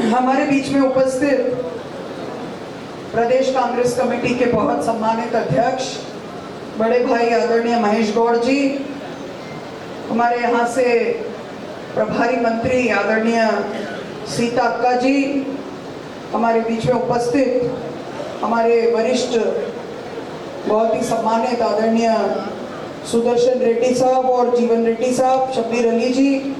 हमारे बीच में उपस्थित प्रदेश कांग्रेस कमेटी के बहुत सम्मानित अध्यक्ष बड़े भाई आदरणीय महेश गौड़ जी, हमारे यहाँ से प्रभारी मंत्री आदरणीय सीता अक्का जी, हमारे बीच में उपस्थित हमारे वरिष्ठ बहुत ही सम्मानित आदरणीय सुदर्शन रेड्डी साहब और जीवन रेड्डी साहब, शब्बीर अली जी,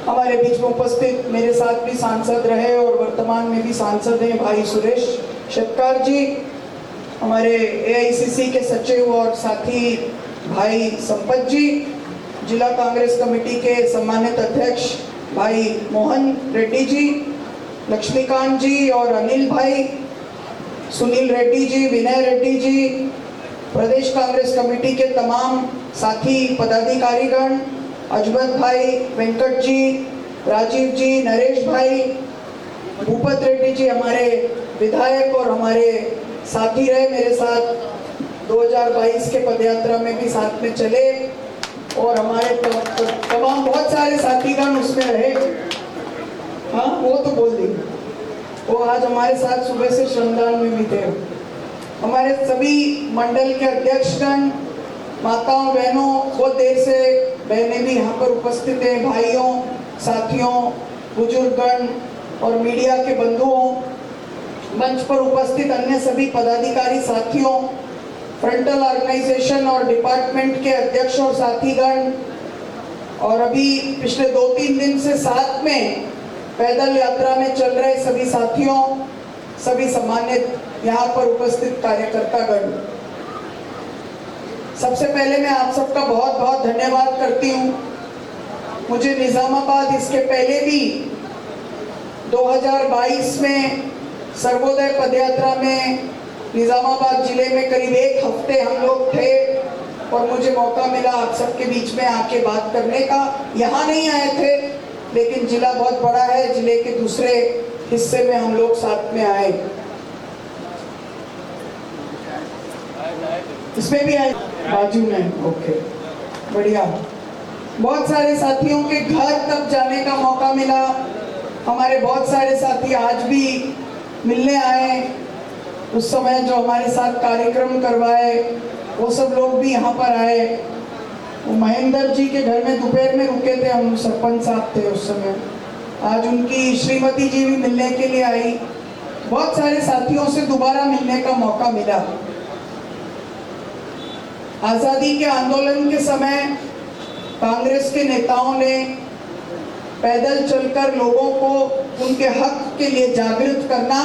हमारे बीच में उपस्थित मेरे साथ भी सांसद रहे और वर्तमान में भी सांसद हैं भाई सुरेश शेट्कार जी, हमारे एआईसीसी के सचिव और साथी भाई संपत जी, जिला कांग्रेस कमेटी के सम्मानित अध्यक्ष भाई मोहन रेड्डी जी, लक्ष्मीकांत जी और अनिल भाई, सुनील रेड्डी जी, विनय रेड्डी जी, प्रदेश कांग्रेस कमेटी के तमाम साथी पदाधिकारीगण, अजमत भाई, वेंकट जी, राजीव जी, नरेश भाई, भूपत रेड्डी जी हमारे विधायक और हमारे साथी रहे, मेरे साथ 2022 के पदयात्रा में भी साथ में चले और हमारे तमाम बहुत सारे साथीगण उसमें रहे। हाँ, वो तो बोल दी, वो आज हमारे साथ सुबह से श्रमदान में भी थे। हमारे सभी मंडल के अध्यक्षगण, माताओं बहनों, बहुत देर से बहनें भी यहाँ पर उपस्थित हैं, भाइयों, साथियों, बुजुर्गगण और मीडिया के बंधुओं, मंच पर उपस्थित अन्य सभी पदाधिकारी साथियों, फ्रंटल ऑर्गेनाइजेशन और डिपार्टमेंट के अध्यक्ष और साथीगण, और अभी पिछले 2-3 दिन से साथ में पैदल यात्रा में चल रहे सभी साथियों, सभी सम्मानित यहाँ पर उपस्थित कार्यकर्तागण, सबसे पहले मैं आप सबका बहुत बहुत धन्यवाद करती हूँ। मुझे निजामाबाद इसके पहले भी 2022 में सर्वोदय पदयात्रा में निजामाबाद जिले में करीब 1 हफ्ते हम लोग थे और मुझे मौका मिला आप सबके बीच में आके बात करने का। यहाँ नहीं आए थे, लेकिन जिला बहुत बड़ा है, जिले के दूसरे हिस्से में हम लोग साथ में आए। इसमें भी आए बाजू में, ओके, बढ़िया। बहुत सारे साथियों के घर तक जाने का मौका मिला। हमारे बहुत सारे साथी आज भी मिलने आए, उस समय जो हमारे साथ कार्यक्रम करवाए वो सब लोग भी यहाँ पर आए। वो महेंद्र जी के घर में दोपहर में रुके थे, हम सरपंच साहब थे उस समय। आज उनकी श्रीमती जी भी मिलने के लिए आई। बहुत सारे साथियों से दोबारा मिलने का मौका मिला। आज़ादी के आंदोलन के समय कांग्रेस के नेताओं ने पैदल चलकर लोगों को उनके हक के लिए जागृत करना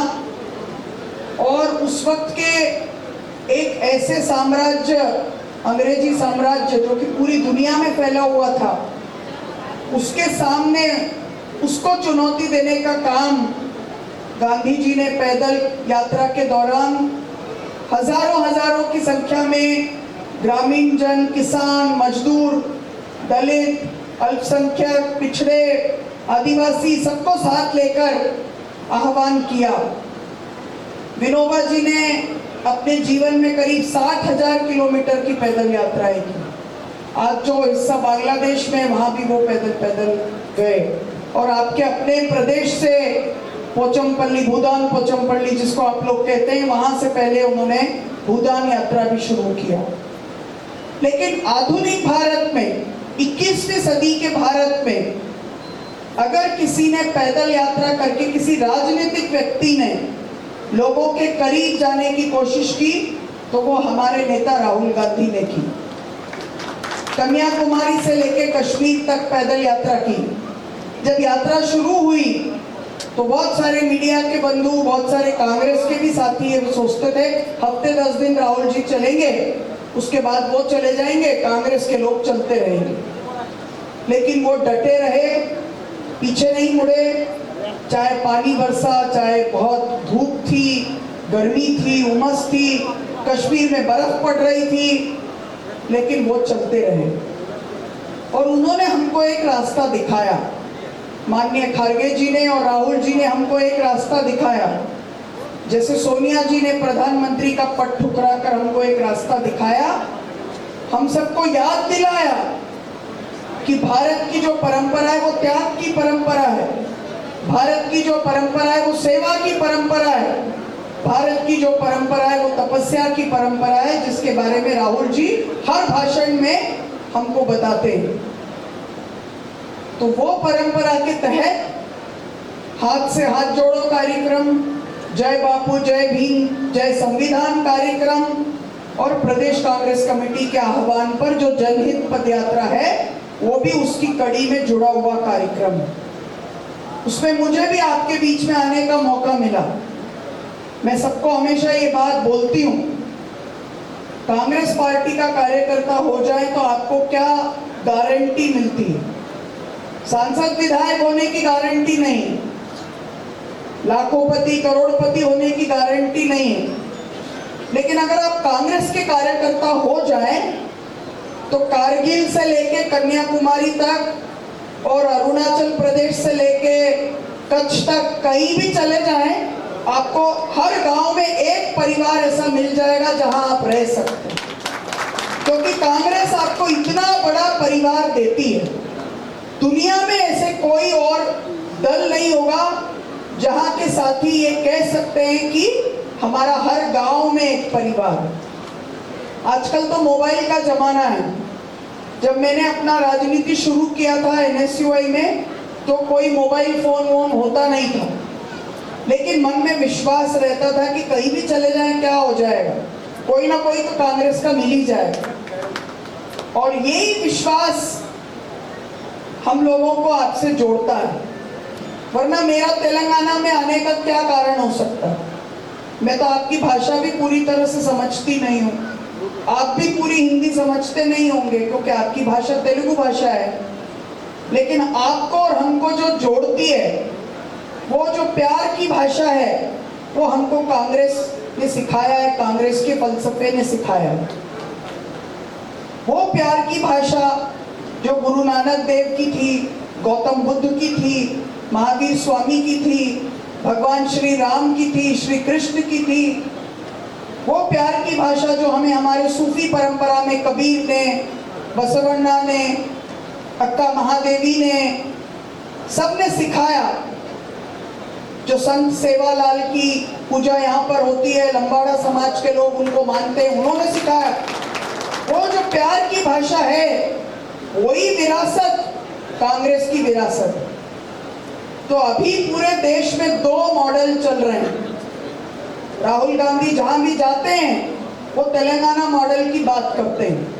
और उस वक्त के एक ऐसे साम्राज्य, अंग्रेजी साम्राज्य जो कि पूरी दुनिया में फैला हुआ था, उसके सामने उसको चुनौती देने का काम गांधी जी ने पैदल यात्रा के दौरान हजारों की संख्या में ग्रामीण जन, किसान, मजदूर, दलित, अल्पसंख्यक, पिछड़े, आदिवासी सबको साथ लेकर आह्वान किया। विनोबा जी ने अपने जीवन में करीब 60,000 किलोमीटर की पैदल यात्राएं की। आज जो हिस्सा बांग्लादेश में, वहां भी वो पैदल गए। और आपके अपने प्रदेश से पोचमपल्ली, भूदान पोचमपल्ली जिसको आप लोग कहते हैं, वहां से पहले उन्होंने भूदान यात्रा भी शुरू किया। लेकिन आधुनिक भारत में, 21वीं सदी के भारत में, अगर किसी ने पैदल यात्रा करके, किसी राजनीतिक व्यक्ति ने लोगों के करीब जाने की कोशिश की, तो वो हमारे नेता राहुल गांधी ने की। कन्याकुमारी से लेकर कश्मीर तक पैदल यात्रा की। जब यात्रा शुरू हुई तो बहुत सारे मीडिया के बंधु, बहुत सारे कांग्रेस के भी साथी ये सोचते थे हफ्ते 10 दिन राहुल जी चलेंगे, उसके बाद वो चले जाएंगे, कांग्रेस के लोग चलते रहेंगे। लेकिन वो डटे रहे, पीछे नहीं मुड़े, चाहे पानी बरसा, चाहे बहुत धूप थी, गर्मी थी, उमस थी, कश्मीर में बर्फ पड़ रही थी, लेकिन वो चलते रहे। और उन्होंने हमको एक रास्ता दिखाया, माननीय खड़गे जी ने और राहुल जी ने हमको एक रास्ता दिखाया। जैसे सोनिया जी ने प्रधानमंत्री का पद ठुकरा कर हमको एक रास्ता दिखाया, हम सबको याद दिलाया कि भारत की जो परंपरा है वो त्याग की परंपरा है। भारत की जो परंपरा है वो सेवा की परंपरा है, भारत की जो परंपरा है वो तपस्या की परंपरा है, जिसके बारे में राहुल जी हर भाषण में हमको बताते हैं। तो वो परंपरा के तहत हाथ से हाथ जोड़ो कार्यक्रम, जय बापू जय भीम जय संविधान कार्यक्रम और प्रदेश कांग्रेस कमेटी के आह्वान पर जो जनहित पदयात्रा है वो भी उसकी कड़ी में जुड़ा हुआ कार्यक्रम है। उसमें मुझे भी आपके बीच में आने का मौका मिला। मैं सबको हमेशा ये बात बोलती हूँ, कांग्रेस पार्टी का कार्यकर्ता हो जाए तो आपको क्या गारंटी मिलती है? सांसद विधायक होने की गारंटी नहीं, लाखोंपति करोड़पति होने की गारंटी नहीं है, लेकिन अगर आप कांग्रेस के कार्यकर्ता हो जाएं तो कारगिल से लेके कन्याकुमारी तक और अरुणाचल प्रदेश से लेके कच्छ तक कहीं भी चले जाएं, आपको हर गांव में एक परिवार ऐसा मिल जाएगा जहां आप रह सकते हैं, क्योंकि कांग्रेस आपको इतना बड़ा परिवार देती है। दुनिया में ऐसे कोई और दल नहीं होगा जहां के साथी ये कह सकते हैं कि हमारा हर गांव में एक परिवार। आजकल तो मोबाइल का जमाना है। जब मैंने अपना राजनीति शुरू किया था NSUI में तो कोई मोबाइल फोन वोन होता नहीं था, लेकिन मन में विश्वास रहता था कि कहीं भी चले जाएं क्या हो जाएगा, कोई ना कोई तो कांग्रेस का मिल ही जाएगा। और यही विश्वास हम लोगों को आपसे जोड़ता है, वरना मेरा तेलंगाना में आने का क्या कारण हो सकता है? मैं तो आपकी भाषा भी पूरी तरह से समझती नहीं हूँ, आप भी पूरी हिंदी समझते नहीं होंगे क्योंकि आपकी भाषा तेलुगु भाषा है, लेकिन आपको और हमको जो जोड़ती है वो जो प्यार की भाषा है वो हमको कांग्रेस ने सिखाया है, कांग्रेस के फलसफे ने सिखाया है। वो प्यार की भाषा जो गुरु नानक देव की थी, गौतम बुद्ध की थी, महावीर स्वामी की थी, भगवान श्री राम की थी, श्री कृष्ण की थी, वो प्यार की भाषा जो हमें हमारे सूफी परंपरा में कबीर ने, बसवण्णा ने, अक्का महादेवी ने, सबने सिखाया। जो संत सेवालाल की पूजा यहाँ पर होती है, लंबाड़ा समाज के लोग उनको मानते हैं, उन्होंने सिखाया। वो जो प्यार की भाषा है वही विरासत कांग्रेस की विरासत। तो अभी पूरे देश में 2 मॉडल चल रहे हैं। राहुल गांधी जहां भी जाते हैं वो तेलंगाना मॉडल की बात करते हैं।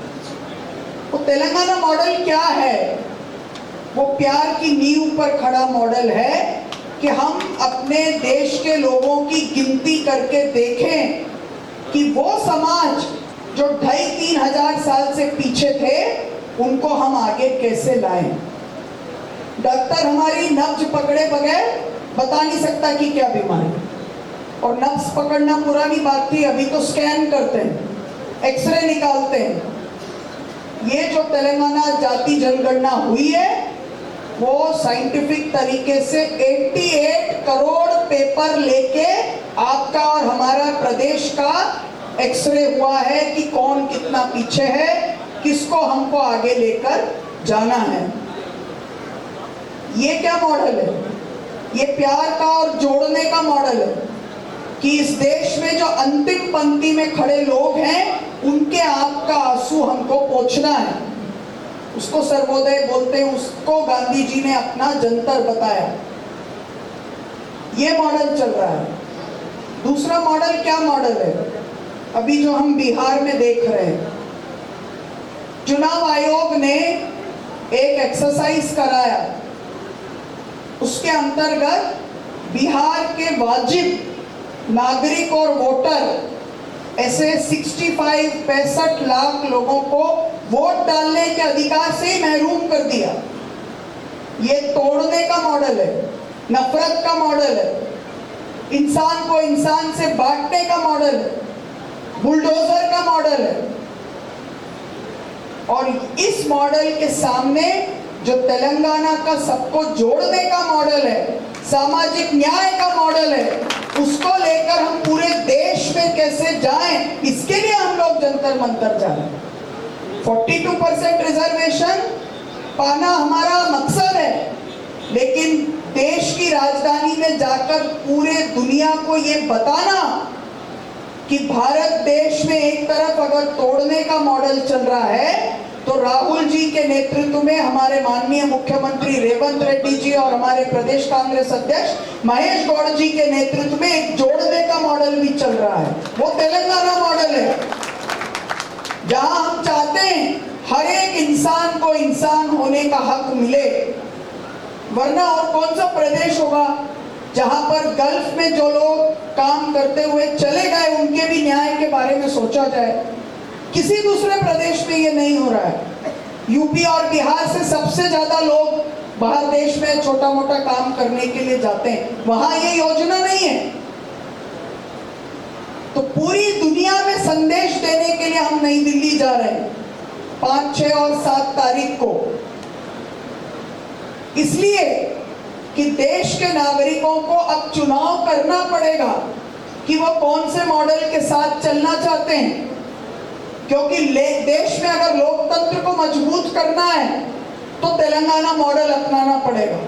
वो तेलंगाना मॉडल क्या है? वो प्यार की नींव पर खड़ा मॉडल है कि हम अपने देश के लोगों की गिनती करके देखें कि वो समाज जो 2,500-3 हजार साल से पीछे थे उनको हम आगे कैसे लाएं। डॉक्टर हमारी नब्ज पकड़े बगैर बता नहीं सकता कि क्या बीमारी, और नब्ज पकड़ना पुरानी बात थी, अभी तो स्कैन करते हैं, एक्सरे निकालते हैं। ये जो तेलंगाना जाति जनगणना हुई है वो साइंटिफिक तरीके से 88 करोड़ पेपर लेके आपका और हमारा प्रदेश का एक्सरे हुआ है कि कौन कितना पीछे है, किसको हमको आगे लेकर जाना है। ये क्या मॉडल है? ये प्यार का और जोड़ने का मॉडल है कि इस देश में जो अंतिम पंक्ति में खड़े लोग हैं उनके आंख का आंसू हमको पोंछना है। उसको सर्वोदय बोलते हैं, उसको गांधी जी ने अपना जंतर बताया। ये मॉडल चल रहा है। दूसरा मॉडल क्या मॉडल है? अभी जो हम बिहार में देख रहे हैं, चुनाव आयोग ने एक एक्सरसाइज कराया, उसके अंतर्गत बिहार के वाजिब नागरिक और वोटर ऐसे 65 लाख लोगों को वोट डालने के अधिकार से ही महरूम कर दिया। ये तोड़ने का मॉडल है, नफरत का मॉडल है, इंसान को इंसान से बांटने का मॉडल है, बुलडोजर का मॉडल है। और इस मॉडल के सामने जो तेलंगाना का सबको जोड़ने का मॉडल है, सामाजिक न्याय का मॉडल है, उसको लेकर हम पूरे देश में कैसे जाएं, इसके लिए हम लोग जंतर मंतर जा रहे हैं। 42% रिजर्वेशन पाना हमारा मकसद है, लेकिन देश की राजधानी में जाकर पूरे दुनिया को ये बताना कि भारत देश में एक तरफ अगर तोड़ने का मॉडल चल रहा है तो राहुल जी के नेतृत्व में हमारे माननीय मुख्यमंत्री रेवंत रेड्डी जी और हमारे प्रदेश कांग्रेस अध्यक्ष महेश गौड़ जी के नेतृत्व में एक जोड़ने का मॉडल भी चल रहा है। वो तेलंगाना मॉडल है, जहां हम चाहते हैं हर एक इंसान को इंसान होने का हक मिले। वरना और कौन सा प्रदेश होगा जहां पर गल्फ में जो लोग काम करते हुए चले गए उनके भी न्याय के बारे में सोचा जाए। किसी दूसरे प्रदेश में ये नहीं हो रहा है। यूपी और बिहार से सबसे ज्यादा लोग बाहर देश में छोटा मोटा काम करने के लिए जाते हैं, वहां ये योजना नहीं है। तो पूरी दुनिया में संदेश देने के लिए हम नई दिल्ली जा रहे हैं 5, 6 और 7 तारीख को, इसलिए कि देश के नागरिकों को अब चुनाव करना पड़ेगा कि वो कौन से मॉडल के साथ चलना चाहते हैं। क्योंकि देश में अगर लोकतंत्र को मजबूत करना है तो तेलंगाना मॉडल अपनाना पड़ेगा।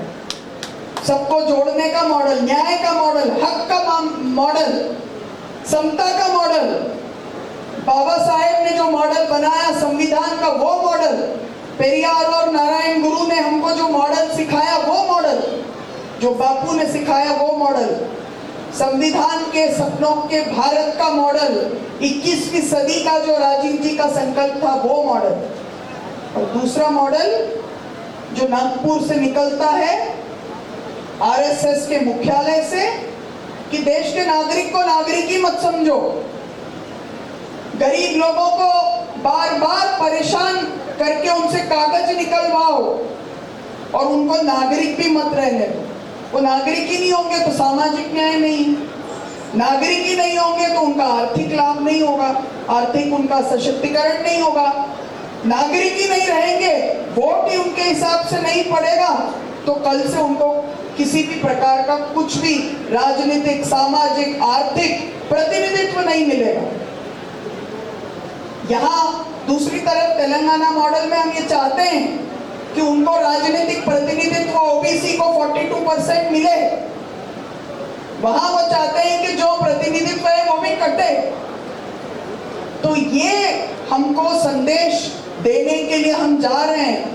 सबको जोड़ने का मॉडल, न्याय का मॉडल, हक का मॉडल, समता का मॉडल, बाबा साहेब ने जो मॉडल बनाया संविधान का वो मॉडल, पेरियार और नारायण गुरु ने हमको जो मॉडल सिखाया वो मॉडल, जो बापू ने सिखाया वो मॉडल, संविधान के सपनों के भारत का मॉडल, 21वीं सदी का जो राजीव जी का संकल्प था वो मॉडल। और दूसरा मॉडल जो नागपुर से निकलता है आरएसएस के मुख्यालय से, कि देश के नागरिक को नागरिक ही मत समझो, गरीब लोगों को बार बार परेशान करके उनसे कागज निकलवाओ और उनको नागरिक भी मत रहने दो। वो नागरिक ही नहीं होंगे तो सामाजिक न्याय नहीं, नागरिक ही नहीं होंगे तो उनका आर्थिक लाभ नहीं होगा, आर्थिक उनका सशक्तिकरण नहीं होगा। नागरिक ही नहीं रहेंगे, वोट ही उनके हिसाब से नहीं पड़ेगा तो कल से उनको किसी भी प्रकार का कुछ भी राजनीतिक, सामाजिक, आर्थिक प्रतिनिधित्व नहीं मिलेगा। यहाँ दूसरी तरफ तेलंगाना मॉडल में हम ये चाहते हैं कि उनको राजनीतिक प्रतिनिधित्व ओबीसी को 42% मिले। वहां वो चाहते हैं कि जो प्रतिनिधित्व है वो भी कटे। तो ये हमको संदेश देने के लिए हम जा रहे हैं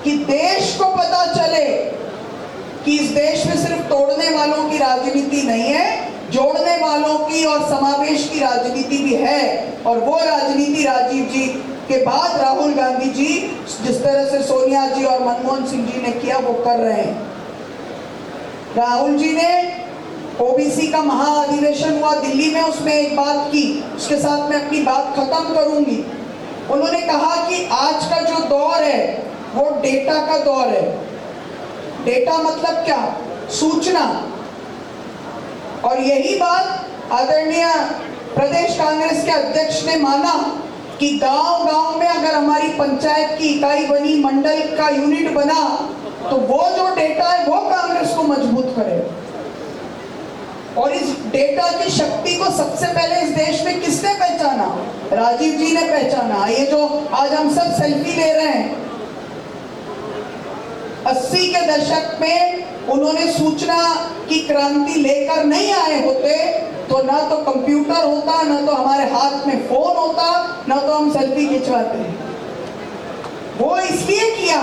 कि देश को पता चले कि इस देश में सिर्फ तोड़ने वालों की राजनीति नहीं है, जोड़ने वालों की और समावेश की राजनीति भी है। और वो राजनीति राजीव जी के बाद राहुल गांधी जी जिस तरह से सोनिया जी और मनमोहन सिंह जी ने किया वो कर रहे हैं। राहुल जी ने ओबीसी का महाअधिवेशन हुआ दिल्ली में, उसमें एक बात की, उसके साथ मैं अपनी बात खत्म करूंगी। उन्होंने कहा कि आज का जो दौर है वो डेटा का दौर है। डेटा मतलब क्या? सूचना। और यही बात आदरणीय प्रदेश कांग्रेस के अध्यक्ष ने माना कि गांव-गांव में अगर हमारी पंचायत की इकाई बनी, मंडल का यूनिट बना, तो वो जो डेटा है वो कांग्रेस को मजबूत करे। और इस डेटा की शक्ति को सबसे पहले इस देश में किसने पहचाना? राजीव जी ने पहचाना। ये जो आज हम सब सेल्फी ले रहे हैं, 80 के दशक में उन्होंने सूचना की क्रांति लेकर नहीं आए होते तो ना तो कंप्यूटर होता, ना तो हमारे हाथ में फोन होता, ना तो हम सेल्फी खिंचवाते। वो इसलिए किया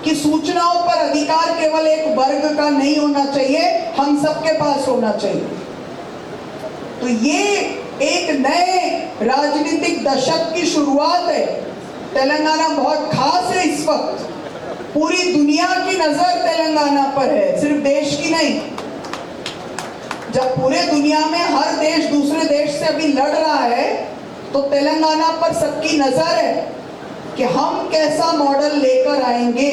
कि सूचनाओं पर अधिकार केवल एक वर्ग का नहीं होना चाहिए, हम सबके पास होना चाहिए। तो ये एक नए राजनीतिक दशक की शुरुआत है। तेलंगाना बहुत खास है इस वक्त। पूरी दुनिया की नजर तेलंगाना पर है, सिर्फ देश की नहीं। जब पूरे दुनिया में हर देश दूसरे देश से अभी लड़ रहा है तो तेलंगाना पर सबकी नजर है कि हम कैसा मॉडल लेकर आएंगे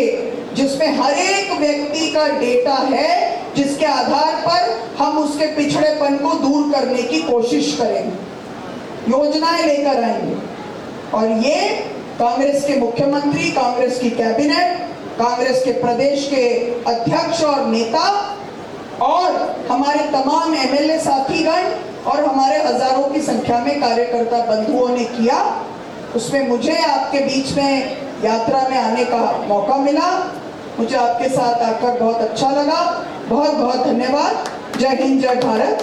जिसमें हर एक व्यक्ति का डेटा है, जिसके आधार पर हम उसके पिछड़ेपन को दूर करने की कोशिश करेंगे, योजनाएं लेकर आएंगे। और ये कांग्रेस के मुख्यमंत्री, कांग्रेस की कैबिनेट, कांग्रेस के प्रदेश के अध्यक्ष और नेता और हमारे तमाम एमएलए साथीगण और हमारे हजारों की संख्या में कार्यकर्ता बंधुओं ने किया। उसमें मुझे आपके बीच में यात्रा में आने का मौका मिला। मुझे आपके साथ आकर बहुत अच्छा लगा। बहुत बहुत धन्यवाद। जय हिंद, जय भारत।